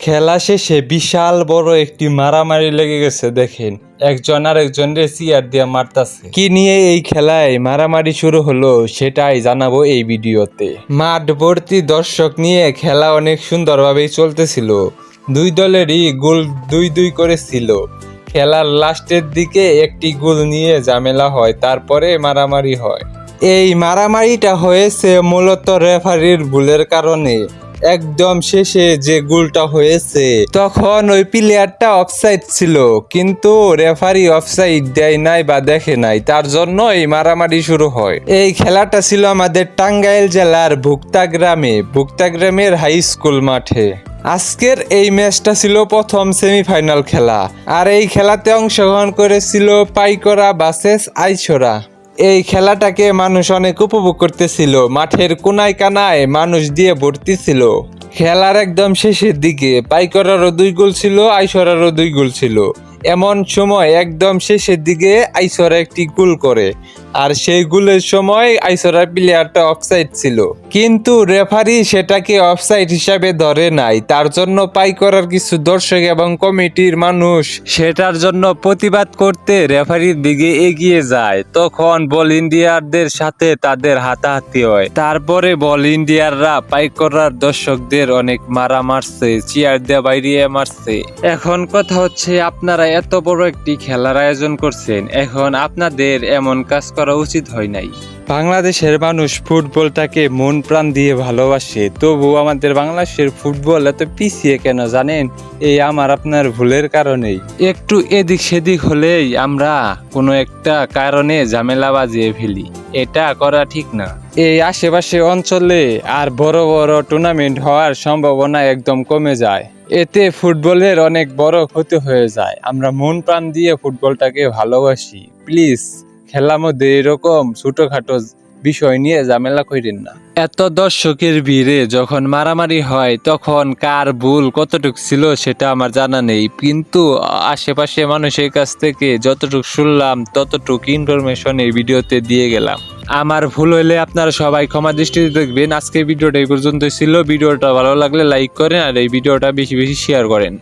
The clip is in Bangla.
খেলা শেষে বিশাল বড় একটি মারামারি লেগে গেছে। দেখেন, একজন আরেকজনের চেয়ার দিয়ে মারতাছে। কি নিয়ে এই খেলায় মারামারি শুরু হলো সেটাই জানাবো এই ভিডিওতে। মাঠ ভর্তি দর্শক নিয়ে খেলা অনেক সুন্দরভাবেই চলতেছিল। দুই দলেরই গোল 2-2 করেছিল। খেলার লাস্টের দিকে একটি গোল নিয়ে ঝামেলা হয়, তারপরে মারামারি হয়। এই মারামারিটা হয়েছে মূলত রেফারির ভুলের কারণে। একদম শেষে যে গোলটা হয়েছে তখন ওই প্লেয়ারটা অফসাইড ছিল, কিন্তু রেফারি অফসাইড দেয় নাই বা দেখে নাই, তার জন্য এই মারামারি শুরু হয়। এই খেলাটা ছিল আমাদের টাঙ্গাইল জেলার ভুক্তাগ্রামের হাই স্কুল মাঠে। আজকের এই ম্যাচটা ছিল প্রথম সেমিফাইনাল খেলা, আর এই খেলাতে অংশগ্রহণ করেছিল পাইকরা ভার্সেস আইছড়া। এই খেলাটাকে মানুষ অনেক উপভোগ করতেছিল। মাঠের কোনায় কানায় মানুষ দিয়ে ভর্তি ছিল। খেলার একদম শেষের দিকে পাইকরারও 2 গোল ছিল, আইছড়ারও 2 গোল ছিল। এমন সময় একদম শেষের দিকে আইছড়া একটি গোল করে, আর সেই গোলের সময় আইছড়ার প্লেয়ারটা অফসাইড ছিল, কিন্তু রেফারি সেটাকে অফসাইড হিসাবে ধরে নাই। তার জন্য পাইকরার কিছু দর্শক এবং কমিটির মানুষ সেটার জন্য প্রতিবাদ করতে রেফারির দিকে এগিয়ে যায়। তখন বল ইন্ডিয়ারদের সাথে তাদের হাতাহাতি হয়। তারপরে বল ইন্ডিয়াররা পাইকরার দর্শকদের অনেক মারা মারছে, চেয়ার দিয়ে বাইরিয়ে মারছে। এখন কথা হচ্ছে, আপনারা এত বড় একটি খেলার আয়োজন করছেন, এখন আপনাদের এমন কাজ করা উচিত হয় নাই। বাংলাদেশের মানুষ ফুটবলটাকে মন প্রাণ দিয়ে ভালোবাসে, তবু আমাদের বাংলাদেশের ফুটবল এত পিছিয়ে কেন জানেন? এই আমার আপনার ভুলের কারণেই। একটু এদিক সেদিক হলেই আমরা কোনো একটা কারণে ঝামেলা বাজিয়ে ফেলি, এটা করা ঠিক না। এই আশেপাশে অঞ্চলে আর বড় বড় টুর্নামেন্ট হওয়ার সম্ভাবনা একদম কমে যায়। এতে ফুটবলের অনেক বড় ক্ষতি হয়ে যায়। আমরা মন প্রাণ দিয়ে ফুটবলটাকে ভালোবাসি। প্লিজ খেলার মধ্যে এরকম ছোটখাটো বিষয় নিয়ে ঝামেলা করেন না। এত দর্শকের ভিড়ে যখন মারামারি হয় তখন কার ভুল কতটুকু ছিল সেটা আমার জানা নেই, কিন্তু আশেপাশে মানুষের কাছ থেকে যতটুকু শুনলাম ততটুকু ইনফরমেশন এই ভিডিওতে দিয়ে গেলাম। আমার ভুল হলে আপনারা সবাই ক্ষমা দৃষ্টিতে দেখবেন। আজকে ভিডিওটা এই পর্যন্ত ছিল। ভিডিওটা ভালো লাগলে লাইক করেন আর এই ভিডিওটা বেশি বেশি শেয়ার করেন।